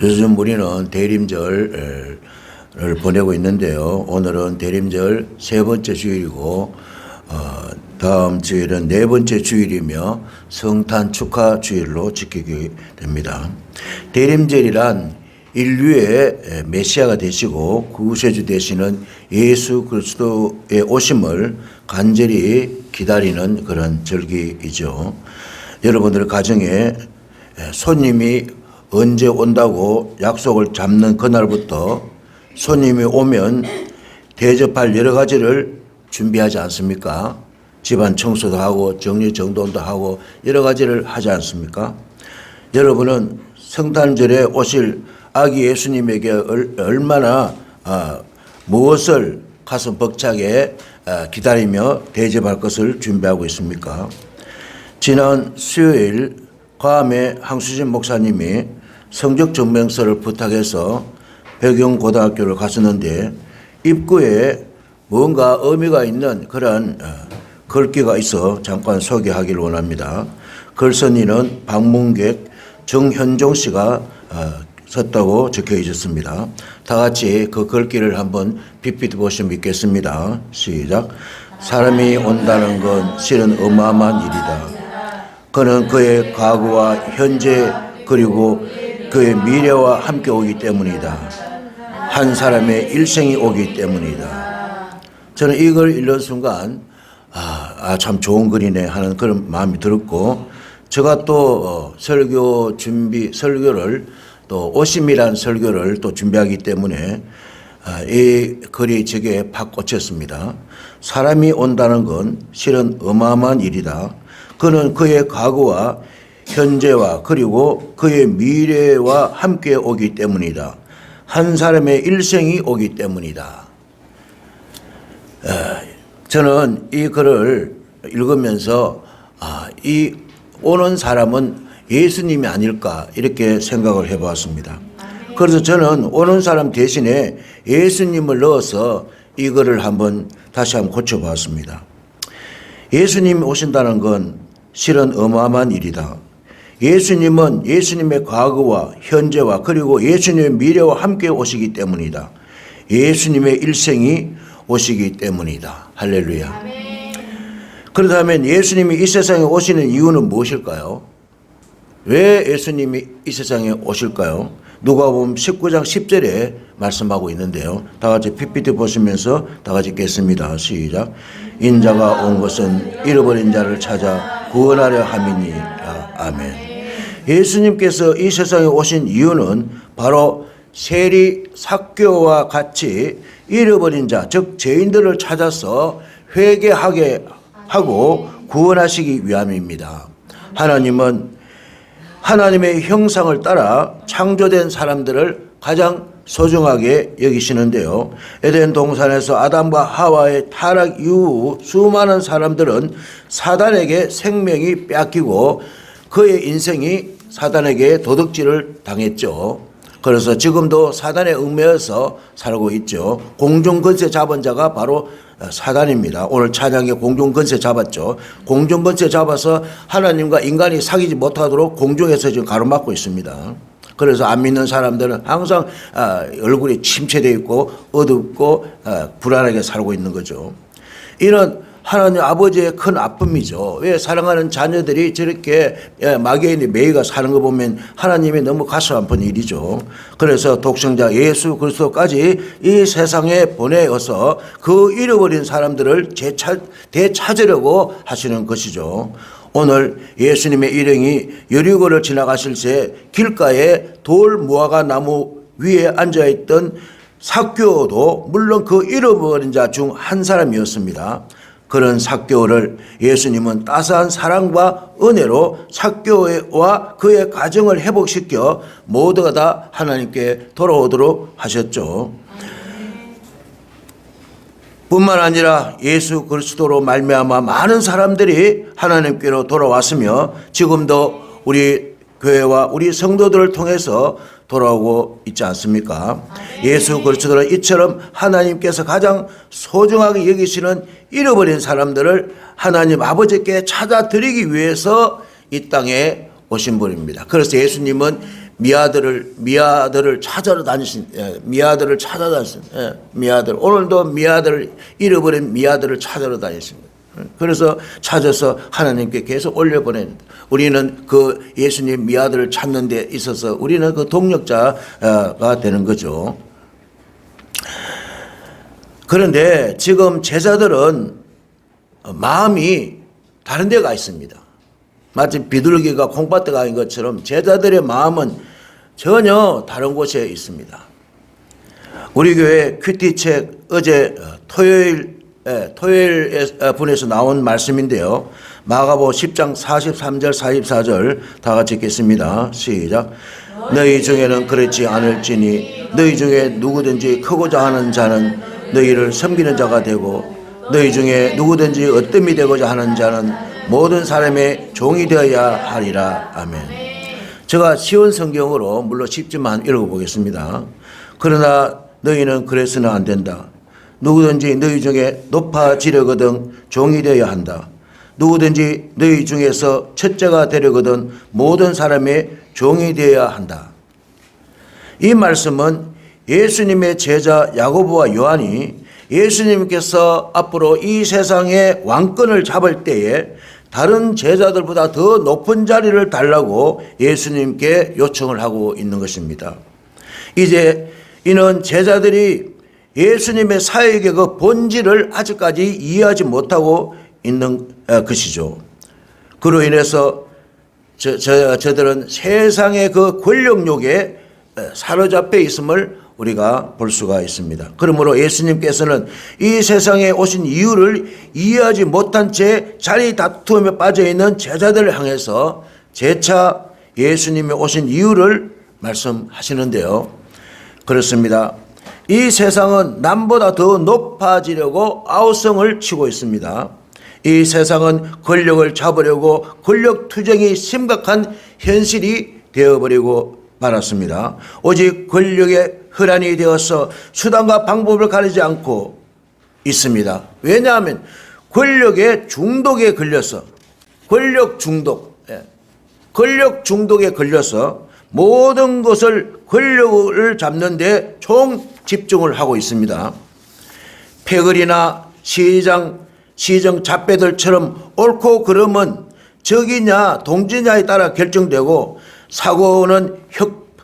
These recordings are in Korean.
요즘 우리는 대림절을 보내고 있는데요. 오늘은 대림절 세 번째 주일이고 다음 주일은 네 번째 주일이며 성탄 축하 주일로 지키게 됩니다. 대림절이란 인류의 메시아가 되시고 구세주 되시는 예수 그리스도의 오심을 간절히 기다리는 그런 절기이죠. 여러분들 가정에 손님이 언제 온다고 약속을 잡는 그날부터 손님이 오면 대접할 여러 가지를 준비하지 않습니까? 집안 청소도 하고 정리정돈도 하고 여러 가지를 하지 않습니까? 여러분은 성탄절에 오실 아기 예수님에게 얼마나 무엇을 가슴 벅차게 기다리며 대접할 것을 준비하고 있습니까? 지난 수요일 과암의 항수진 목사님이 성적 증명서를 부탁해서 백영고등학교를 갔었는데 입구에 뭔가 의미가 있는 그런 글귀가 있어 잠깐 소개하기를 원합니다. 글쓴이는 방문객 정현종 씨가 썼다고 적혀 있었습니다. 다 같이 그 글귀를 한번 빗빗 보시면 있겠습니다. 시작. 사람이 온다는 건 실은 어마어마한 일이다. 그는 그의 과거와 현재 그리고 그의 미래와 함께 오기 때문이다. 한 사람의 일생이 오기 때문이다. 저는 이걸 읽는 순간 참 좋은 글이네 하는 그런 마음이 들었고, 제가 또 설교를 또 오심이란 설교를 또 준비하기 때문에 이 글이 제게 팍 꽂혔습니다. 사람이 온다는 건 실은 어마어마한 일이다. 그는 그의 과거와 현재와 그리고 그의 미래와 함께 오기 때문이다. 한 사람의 일생이 오기 때문이다. 저는 이 글을 읽으면서 이 오는 사람은 예수님이 아닐까 이렇게 생각을 해보았습니다. 그래서 저는 오는 사람 대신에 예수님을 넣어서 이 글을 다시 한번 고쳐보았습니다. 예수님이 오신다는 건 실은 어마어마한 일이다. 예수님은 예수님의 과거와 현재와 그리고 예수님의 미래와 함께 오시기 때문이다. 예수님의 일생이 오시기 때문이다. 할렐루야. 그렇다면 예수님이 이 세상에 오시는 이유는 무엇일까요? 왜 예수님이 이 세상에 오실까요? 누가복음 19장 10절에 말씀하고 있는데요. 다 같이 PPT 보시면서 다 같이 읽겠습니다. 시작. 인자가 온 것은 잃어버린 자를 찾아 구원하려 함이니라. 아멘. 예수님께서 이 세상에 오신 이유는 바로 세리 삭개오와 같이 잃어버린 자, 즉 죄인들을 찾아서 회개하게 하고 구원하시기 위함입니다. 하나님은 하나님의 형상을 따라 창조된 사람들을 가장 소중하게 여기시는데요. 에덴 동산에서 아담과 하와의 타락 이후 수많은 사람들은 사단에게 생명이 뺏기고 그의 인생이 사단에게 도둑질을 당했죠. 그래서 지금도 사단에 얽매여서 살고 있죠. 공중권세 잡은 자가 바로 사단입니다. 오늘 찬양에 공중권세 잡았죠. 공중권세 잡아서 하나님과 인간이 사귀지 못하도록 공중에서 지금 가로막고 있습니다. 그래서 안 믿는 사람들은 항상 얼굴이 침체되어 있고 어둡고 불안하게 살고 있는 거죠. 이런 하나님 아버지의 큰 아픔이죠. 왜 사랑하는 자녀들이 저렇게 마귀인의 매이가 사는 거 보면 하나님이 너무 가슴 아픈 일이죠. 그래서 독생자 예수 그리스도까지 이 세상에 보내어서 그 잃어버린 사람들을 되찾으려고 하시는 것이죠. 오늘 예수님의 일행이 여리고를 지나가실 때 길가에 돌 무화과 나무 위에 앉아있던 삭개오도 물론 그 잃어버린 자 중 한 사람이었습니다. 그런 삭개오를 예수님은 따스한 사랑과 은혜로 삭개오와 그의 가정을 회복시켜 모두가 다 하나님께 돌아오도록 하셨죠. 뿐만 아니라 예수 그리스도로 말미암아 많은 사람들이 하나님께로 돌아왔으며 지금도 우리 교회와 우리 성도들을 통해서 돌아오고 있지 않습니까? 예수 그리스도는 이처럼 하나님께서 가장 소중하게 여기시는 잃어버린 사람들을 하나님 아버지께 찾아드리기 위해서 이 땅에 오신 분입니다. 그래서 예수님은 미아들을 찾아러 다니신, 미아들을 찾아다니신, 미아들. 오늘도 미아들을, 잃어버린 미아들을 찾아러 다니십니다. 그래서 찾아서 하나님께 계속 올려보냅니다. 우리는 그 예수님 미아들을 찾는 데 있어서 우리는 그 동력자가 되는 거죠. 그런데 지금 제자들은 마음이 다른 데가 있습니다. 마치 비둘기가 콩밭에 가는 것처럼 제자들의 마음은 전혀 다른 곳에 있습니다. 우리 교회 큐티책 어제 토요일 분에서 나온 말씀인데요. 마가복음 10장 43절 44절 다 같이 읽겠습니다. 시작. 너희 중에는 그렇지 않을지니 너희 중에 누구든지 크고자 하는 자는 너희를 섬기는 자가 되고 너희 중에 누구든지 으뜸이 되고자 하는 자는 모든 사람의 종이 되어야 하리라. 아멘. 제가 쉬운 성경으로 물론 쉽지만 읽어보겠습니다. 그러나 너희는 그래서는 안 된다. 누구든지 너희 중에 높아지려거든 종이 되어야 한다. 누구든지 너희 중에서 첫째가 되려거든 모든 사람의 종이 되어야 한다. 이 말씀은 예수님의 제자 야고보와 요한이 예수님께서 앞으로 이 세상의 왕권을 잡을 때에 다른 제자들보다 더 높은 자리를 달라고 예수님께 요청을 하고 있는 것입니다. 이제 이는 제자들이 예수님의 사역의 그 본질을 아직까지 이해하지 못하고 있는 것이죠. 그로 인해서 저들은 세상의 그 권력욕에 사로잡혀 있음을 우리가 볼 수가 있습니다. 그러므로 예수님께서는 이 세상에 오신 이유를 이해하지 못한 채 자리 다툼에 빠져있는 제자들을 향해서 재차 예수님이 오신 이유를 말씀하시는데요. 그렇습니다. 이 세상은 남보다 더 높아지려고 아우성을 치고 있습니다. 이 세상은 권력을 잡으려고 권력 투쟁이 심각한 현실이 되어버리고 말았습니다. 오직 권력의 혈안이 되어서 수단과 방법을 가리지 않고 있습니다. 왜냐하면 권력의 중독에 걸려서 권력 중독에 걸려서 모든 것을 권력을 잡는 데 총 집중을 하고 있습니다. 패거리나 시정 잡배들처럼 옳고 그름은 적이냐 동지냐에 따라 결정되고 사고는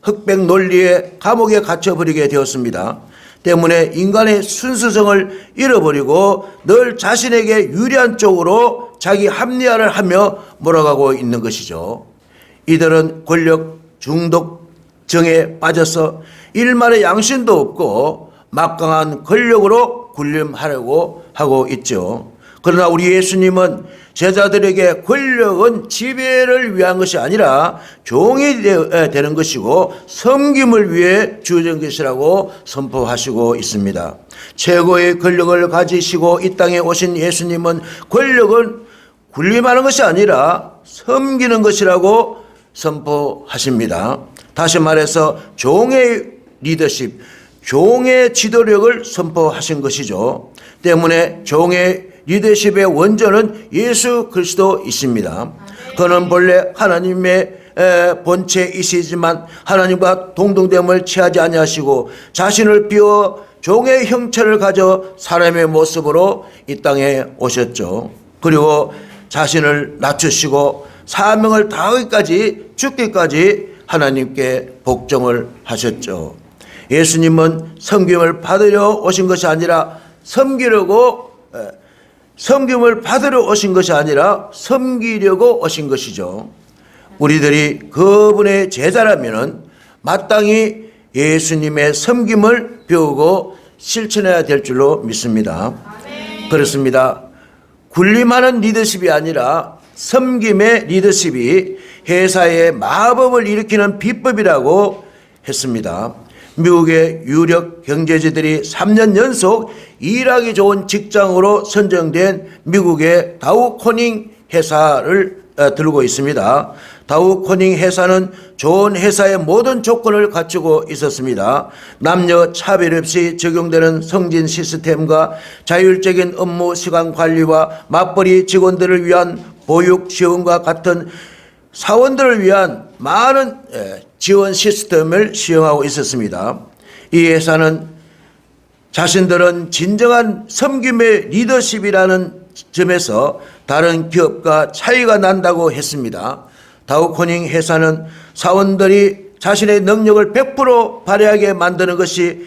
흑백 논리의 감옥에 갇혀버리게 되었습니다. 때문에 인간의 순수성을 잃어버리고 늘 자신에게 유리한 쪽으로 자기 합리화를 하며 몰아가고 있는 것이죠. 이들은 권력 중독증에 빠져서 일말의 양심도 없고 막강한 권력으로 군림하려고 하고 있죠. 그러나 우리 예수님은 제자들에게 권력은 지배를 위한 것이 아니라 종이 되는 것이고 섬김을 위해 주어진 것이라고 선포하시고 있습니다. 최고의 권력을 가지시고 이 땅에 오신 예수님은 권력은 군림하는 것이 아니라 섬기는 것이라고 선포하십니다. 다시 말해서 종의 리더십, 종의 지도력을 선포하신 것이죠. 때문에 종의 리더십의 원조는 예수 그리스도이십니다. 그는 본래 하나님의 본체이시지만 하나님과 동등됨을 취하지 아니하시고 자신을 비워 종의 형체를 가져 사람의 모습으로 이 땅에 오셨죠. 그리고 자신을 낮추시고 사명을 다하기까지 죽기까지 하나님께 복종을 하셨죠. 예수님은 섬김을 받으려 오신 것이 아니라 섬김을 받으러 오신 것이 아니라 섬기려고 오신 것이죠. 우리들이 그분의 제자라면 마땅히 예수님의 섬김을 배우고 실천해야 될 줄로 믿습니다. 그렇습니다. 군림하는 리더십이 아니라 섬김의 리더십이 회사의 마법을 일으키는 비법이라고 했습니다. 미국의 유력 경제지들이 3년 연속 일하기 좋은 직장으로 선정된 미국의 다우 코닝 회사를 들고 있습니다. 다우 코닝 회사는 좋은 회사의 모든 조건을 갖추고 있었습니다. 남녀 차별 없이 적용되는 승진 시스템과 자율적인 업무 시간 관리와 맞벌이 직원들을 위한 보육 지원과 같은 사원들을 위한 많은 지원 시스템을 시행하고 있었습니다. 이 회사는 자신들은 진정한 섬김의 리더십이라는 점에서 다른 기업과 차이가 난다고 했습니다. 다우코닝 회사는 사원들이 자신의 능력을 100% 발휘하게 만드는 것이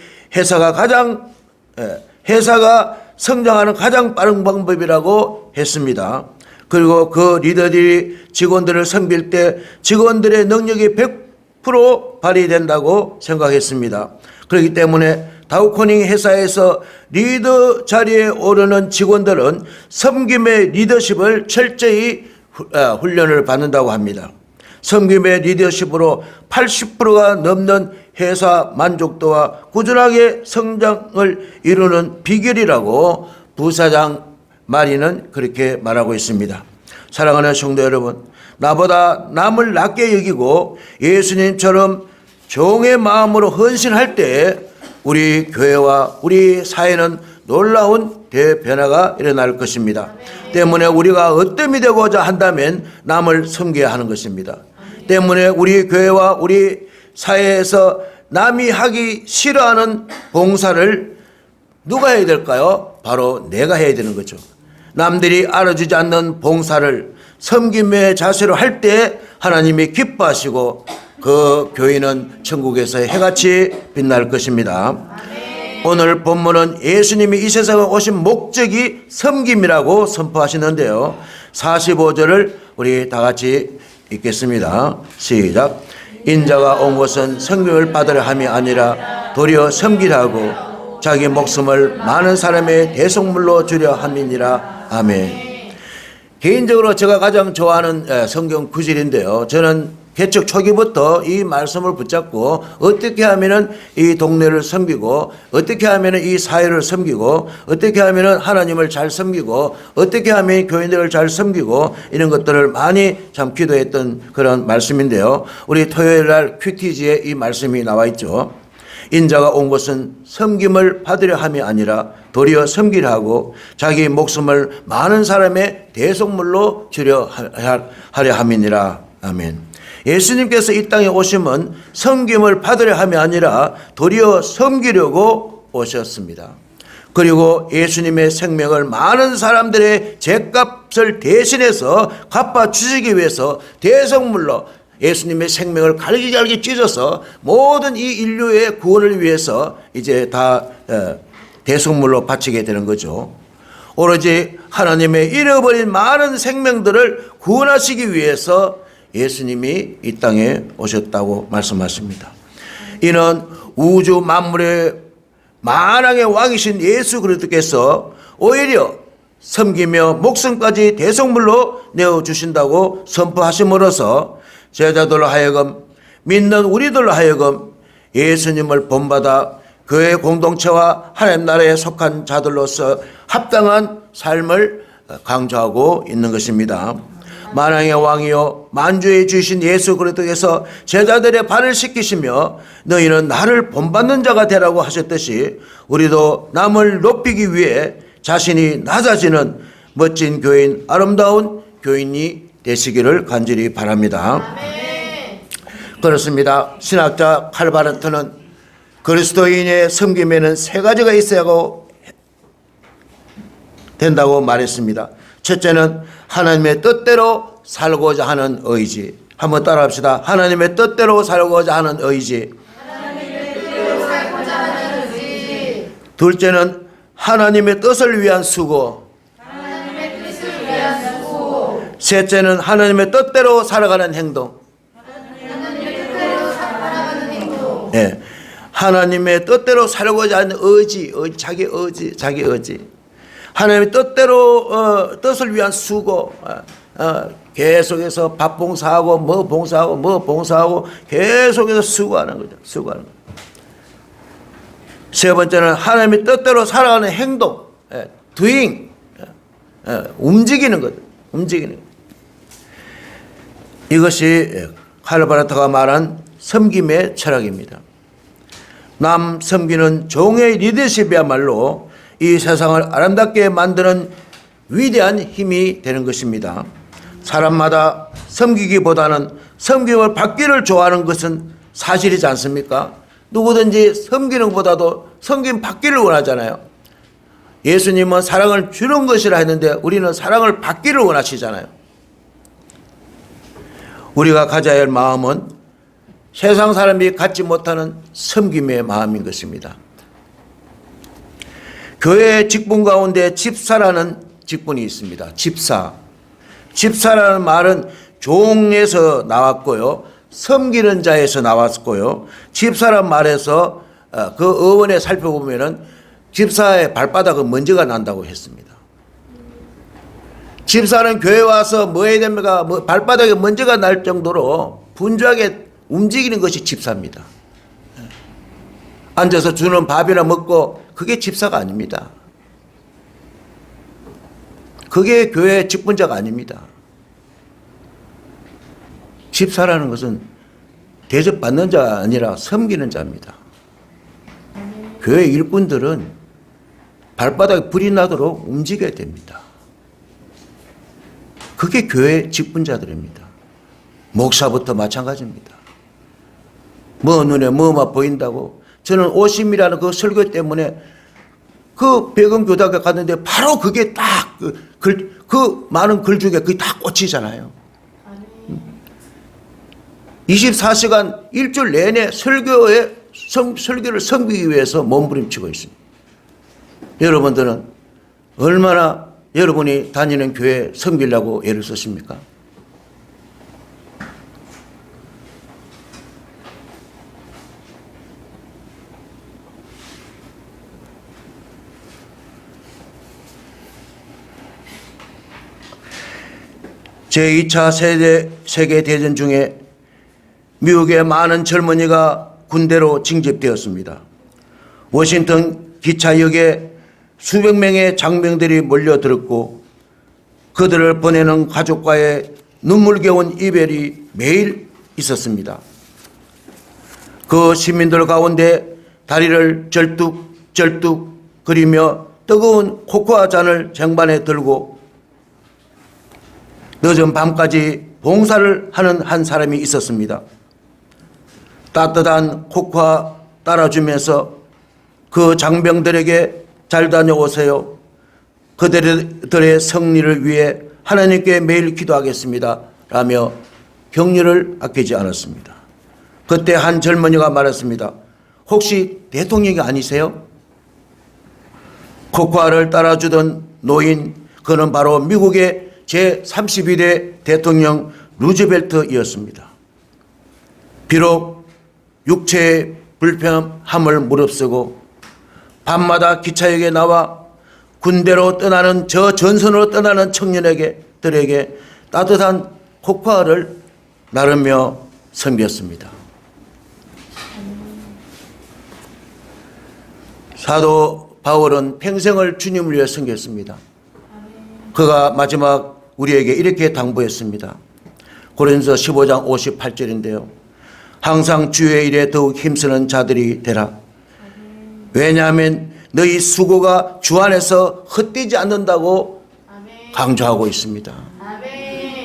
회사가 성장하는 가장 빠른 방법이라고 했습니다. 그리고 그 리더들이 직원들을 섬길 때 직원들의 능력이 100% 발휘된다고 생각했습니다. 그렇기 때문에 다우코닝 회사에서 리더 자리에 오르는 직원들은 섬김의 리더십을 철저히 훈련을 받는다고 합니다. 섬김의 리더십으로 80%가 넘는 회사 만족도와 꾸준하게 성장을 이루는 비결이라고 부사장 마리는 그렇게 말하고 있습니다. 사랑하는 성도 여러분, 나보다 남을 낮게 여기고 예수님처럼 종의 마음으로 헌신할 때 우리 교회와 우리 사회는 놀라운 대변화가 일어날 것입니다. 때문에 우리가 어뜸이 되고자 한다면 남을 섬겨야 하는 것입니다. 때문에 우리 교회와 우리 사회에서 남이 하기 싫어하는 봉사를 누가 해야 될까요? 바로 내가 해야 되는 거죠. 남들이 알아주지 않는 봉사를 섬김의 자세로 할 때 하나님이 기뻐하시고 그 교회는 천국에서 해같이 빛날 것입니다. 오늘 본문은 예수님이 이 세상에 오신 목적이 섬김이라고 선포하시는데요. 45절을 우리 다 같이 읽겠습니다. 시작. 인자가 온 것은 섬김을 받으려 함이 아니라 도리어 섬기려 하고 자기 목숨을 많은 사람의 대속물로 주려 함이니라. 아멘. 개인적으로 제가 가장 좋아하는 성경 구절인데요. 저는 개척 초기부터 이 말씀을 붙잡고 어떻게 하면은 이 동네를 섬기고 어떻게 하면은 이 사회를 섬기고 어떻게 하면은 하나님을 잘 섬기고 어떻게 하면 교인들을 잘 섬기고 이런 것들을 많이 참 기도했던 그런 말씀인데요. 우리 토요일 날 큐티지에 이 말씀이 나와 있죠. 인자가 온 것은 섬김을 받으려 함이 아니라 도리어 섬기려 하고 자기 목숨을 많은 사람의 대속물로 주려 하려 함이니라. 아멘. 예수님께서 이 땅에 오심은 섬김을 받으려 함이 아니라 도리어 섬기려고 오셨습니다. 그리고 예수님의 생명을 많은 사람들의 죄값을 대신해서 갚아주시기 위해서 대속물로 예수님의 생명을 갈기갈기 찢어서 모든 이 인류의 구원을 위해서 이제 다 대속물로 바치게 되는 거죠. 오로지 하나님의 잃어버린 많은 생명들을 구원하시기 위해서 예수님이 이 땅에 오셨다고 말씀하십니다. 이는 우주 만물의 만왕의 왕이신 예수 그리스도께서 오히려 섬기며 목숨까지 대속물로 내어주신다고 선포하심으로써 제자들로 하여금 믿는 우리들로 하여금 예수님을 본받아 그의 공동체와 하나님 나라에 속한 자들로서 합당한 삶을 강조하고 있는 것입니다. 만왕의 왕이요 만주의 주신 예수 그리스도께서 제자들의 발을 씻기시며 너희는 나를 본받는 자가 되라고 하셨듯이 우리도 남을 높이기 위해 자신이 낮아지는 멋진 교인, 아름다운 교인이 되시기를 간절히 바랍니다. 아멘. 그렇습니다. 신학자 칼바르트는 그리스도인의 섬김에는 세 가지가 있어야 된다고 말했습니다. 첫째는 하나님의 뜻대로 살고자 하는 의지. 한번 따라합시다. 하나님의 뜻대로 살고자 하는 의지. 둘째는 하나님의 뜻을 위한 수고. 셋째는 하나님의 뜻대로 살아가는 행동. 네. 하나님의 뜻대로 살고자 하는 의지, 자기 의지. 하나님의 뜻대로 뜻을 위한 수고, 계속해서 밥 봉사하고 뭐 봉사하고 계속해서 수고하는 거죠. 수고하는 거. 세 번째는 하나님의 뜻대로 살아가는 행동, doing, 움직이는 거죠. 움직이는 거. 이것이 칼바르트가 말한 섬김의 철학입니다. 남 섬기는 종의 리더십이야말로 이 세상을 아름답게 만드는 위대한 힘이 되는 것입니다. 사람마다 섬기기보다는 섬김을 받기를 좋아하는 것은 사실이지 않습니까? 누구든지 섬기는 것보다도 섬김 받기를 원하잖아요. 예수님은 사랑을 주는 것이라 했는데 우리는 사랑을 받기를 원하시잖아요. 우리가 가져야 할 마음은 세상 사람이 갖지 못하는 섬김의 마음인 것입니다. 교회의 직분 가운데 집사라는 직분이 있습니다. 집사. 집사라는 말은 종에서 나왔고요. 섬기는 자에서 나왔고요. 집사란 말에서 그 어원에 살펴보면은 집사의 발바닥은 먼지가 난다고 했습니다. 집사는 교회 와서 뭐 해야 됩니까? 발바닥에 먼지가 날 정도로 분주하게 움직이는 것이 집사입니다. 앉아서 주는 밥이나 먹고 그게 집사가 아닙니다. 그게 교회의 직분자가 아닙니다. 집사라는 것은 대접받는 자가 아니라 섬기는 자입니다. 교회 일꾼들은 발바닥에 불이 나도록 움직여야 됩니다. 그게 교회 직분자들입니다. 목사부터 마찬가지입니다. 뭐 눈에 뭐만 보인다고. 저는 오심이라는 그 설교 때문에 그 백은교대학교 갔는데 바로 그게 딱 그 많은 글 중에 그게 다 꽂히잖아요. 24시간 일주일 내내 설교를 섬기기 위해서 몸부림치고 있습니다. 여러분들은 얼마나 여러분이 다니는 교회에 섬기려고 애를 쓰십니까? 제2차 세계대전 중에 미국의 많은 젊은이가 군대로 징집되었습니다. 워싱턴 기차역에 수백 명의 장병들이 몰려들었고 그들을 보내는 가족과의 눈물겨운 이별이 매일 있었습니다. 그 시민들 가운데 다리를 절뚝절뚝 거리며 뜨거운 코코아 잔을 쟁반에 들고 늦은 밤까지 봉사를 하는 한 사람이 있었습니다. 따뜻한 코코아 따라주면서 그 장병들에게 잘 다녀오세요. 그들의 승리를 위해 하나님께 매일 기도하겠습니다. 라며 격려를 아끼지 않았습니다. 그때 한 젊은이가 말했습니다. 혹시 대통령이 아니세요? 코코아를 따라주던 노인, 그는 바로 미국의 제32대 대통령 루즈벨트였습니다. 비록 육체의 불편함을 무릅쓰고 밤마다 기차역에 나와 군대로 떠나는 저 전선으로 떠나는 청년들에게 따뜻한 코코아를 나르며 섬겼습니다. 사도 바울은 평생을 주님을 위해 섬겼습니다. 그가 마지막 우리에게 이렇게 당부했습니다. 고린도서 15장 58절인데요. 항상 주의 일에 더욱 힘쓰는 자들이 되라. 왜냐하면 너희 수고가 주 안에서 헛되지 않는다고 강조하고 있습니다.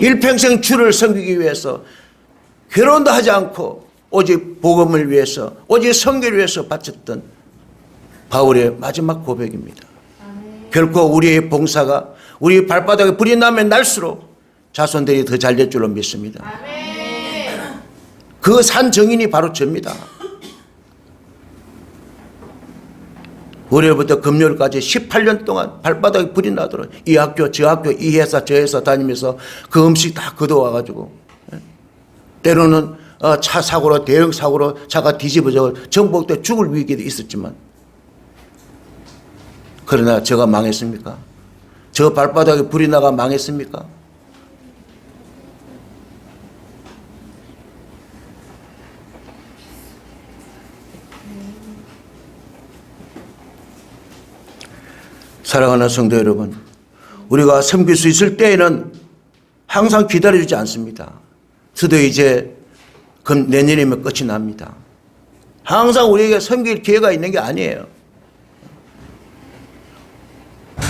일평생 주를 섬기기 위해서 결혼도 하지 않고 오직 복음을 위해서 오직 선교를 위해서 바쳤던 바울의 마지막 고백입니다. 결코 우리의 봉사가 우리 발바닥에 불이 나면 날수록 자손들이 더 잘 될 줄로 믿습니다. 그 산 증인이 바로 저입니다. 월요일부터 금요일까지 18년 동안 발바닥에 불이 나도록 이 학교 저 학교 이 회사 저 회사 다니면서 그 음식 다 걷어와가지고 때로는 차 사고로 대형 사고로 차가 뒤집어져 전복돼 죽을 위기도 있었지만 그러나 제가 망했습니까? 저 발바닥에 불이 나가 망했습니까? 사랑하는 성도 여러분, 우리가 섬길 수 있을 때에는 항상 기다려주지 않습니다. 저도 이제 내년이면 끝이 납니다. 항상 우리에게 섬길 기회가 있는 게 아니에요.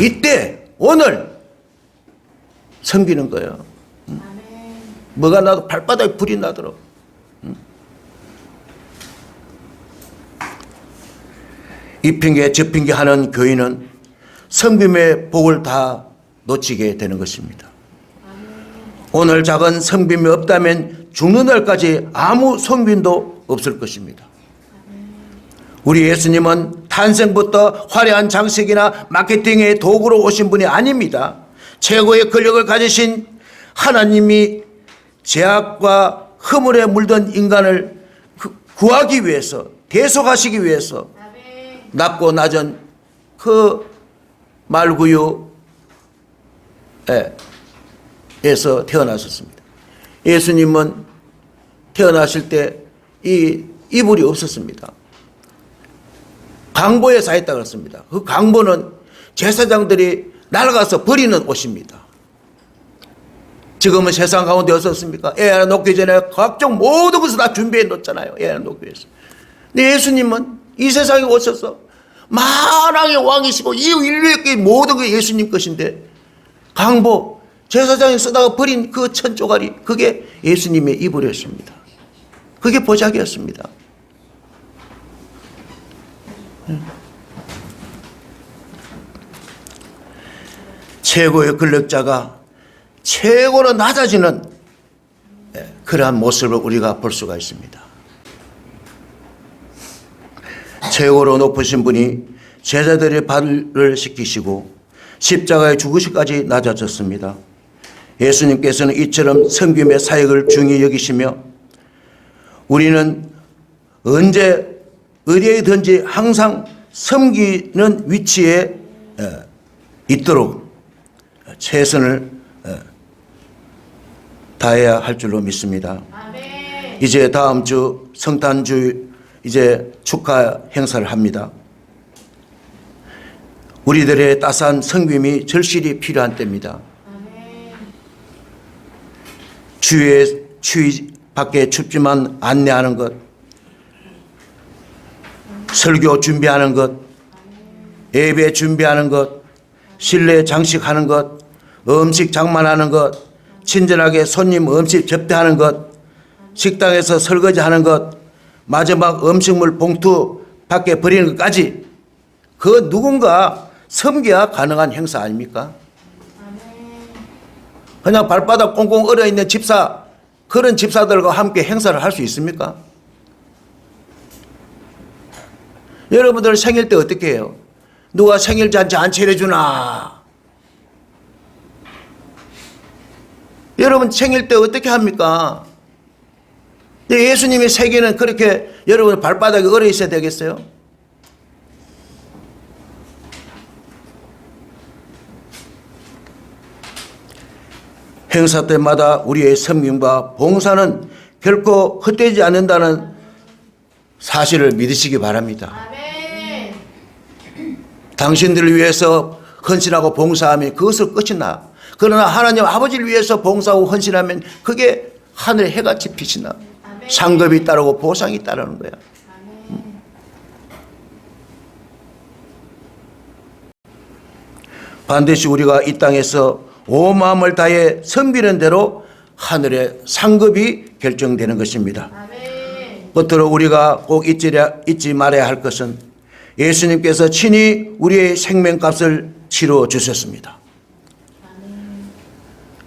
이때 오늘 섬기는 거예요. 뭐가 나도 발바닥에 불이 나더라고. 이 핑계 저 핑계 하는 교인은 성빔의 복을 다 놓치게 되는 것입니다. 오늘 작은 성빔이 없다면 죽는 날까지 아무 성빔도 없을 것입니다. 우리 예수님은 탄생부터 화려한 장식이나 마케팅의 도구로 오신 분이 아닙니다. 최고의 권력을 가지신 하나님이 죄악과 허물에 물든 인간을 구하기 위해서, 대속하시기 위해서 낮고 낮은 그 말구유에서 태어나셨습니다. 예수님은 태어나실 때 이 이불이 없었습니다. 강보에 쌓였다고 했습니다. 그 강보는 제사장들이 날아가서 버리는 옷입니다. 지금은 세상 가운데 어떻습니까? 애 하나 놓기 전에 각종 모든 것을 다 준비해 놓잖아요. 애 하나 놓기 위해서. 근데 예수님은 이 세상에 오셔서 만왕의 왕이시고 이 인류의 모든 게 예수님 것인데 강보, 제사장이 쓰다가 버린 그 천조가리, 그게 예수님의 이불이었습니다. 그게 보자기였습니다. 최고의 권력자가 최고로 낮아지는 그러한 모습을 우리가 볼 수가 있습니다. 최고로 높으신 분이 제자들의 발을 씻기시고 십자가에 죽으시기까지 낮아졌습니다. 예수님께서는 이처럼 섬김의 사역을 중히 여기시며 우리는 언제 어디에든지 항상 섬기는 위치에 있도록 최선을 다해야 할 줄로 믿습니다. 아멘. 이제 다음 주 성탄주 이제 축하 행사를 합니다. 우리들의 따스한 섬김이 절실히 필요한 때입니다. 아멘. 추위 밖에 춥지만 안내하는 것, 설교 준비하는 것, 예배 준비하는 것, 실내 장식하는 것, 음식 장만하는 것, 친절하게 손님 음식 접대하는 것, 식당에서 설거지하는 것, 마지막 음식물 봉투 밖에 버리는 것까지 그 누군가 섬겨야 가능한 행사 아닙니까? 그냥 발바닥 꽁꽁 얼어있는 집사, 그런 집사들과 함께 행사를 할 수 있습니까? 여러분들 생일 때 어떻게 해요? 누가 생일잔치 안 차려주나? 여러분 생일 때 어떻게 합니까? 근데 예수님의 세계는 그렇게 여러분 발바닥에 얼어 있어야 되겠어요? 행사 때마다 우리의 섬김과 봉사는 결코 헛되지 않는다는 사실을 믿으시기 바랍니다. 아멘. 당신들을 위해서 헌신하고 봉사하면 그것을 끝이 나. 그러나 하나님 아버지를 위해서 봉사하고 헌신하면 그게 하늘에 해가 빛이 나. 아멘. 상급이 따르고 보상이 따르는 거야. 아멘. 반드시 우리가 이 땅에서 온 마음을 다해 섬기는 대로 하늘의 상급이 결정되는 것입니다. 아멘. 끝으로 우리가 꼭 잊지 말아야 할 것은 예수님께서 친히 우리의 생명값을 치러 주셨습니다. 아멘.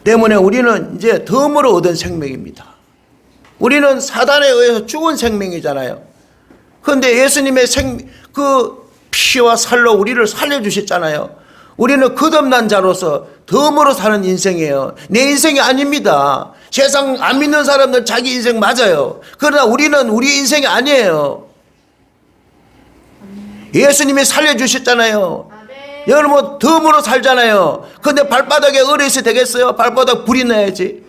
때문에 우리는 이제 덤으로 얻은 생명입니다. 우리는 사단에 의해서 죽은 생명이잖아요. 그런데 예수님의 그 피와 살로 우리를 살려주셨잖아요. 우리는 거듭난 자로서 덤으로 사는 인생이에요. 내 인생이 아닙니다. 세상 안 믿는 사람들 자기 인생 맞아요. 그러나 우리는 우리 인생이 아니에요. 예수님이 살려주셨잖아요. 여러분 덤으로 살잖아요. 그런데 발바닥에 얼어 있어야 되겠어요? 발바닥 불이 나야지.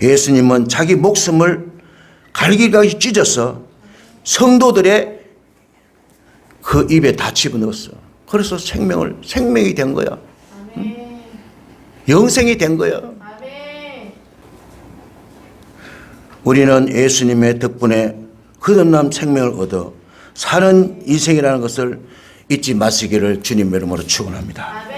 예수님은 자기 목숨을 갈기갈기 찢어서 성도들의 그 입에 다 집어넣었어. 그래서 생명이 된 거야. 응? 영생이 된 거야. 우리는 예수님의 덕분에 거듭난 생명을 얻어 사는 인생이라는 것을 잊지 마시기를 주님의 이름으로 축원합니다.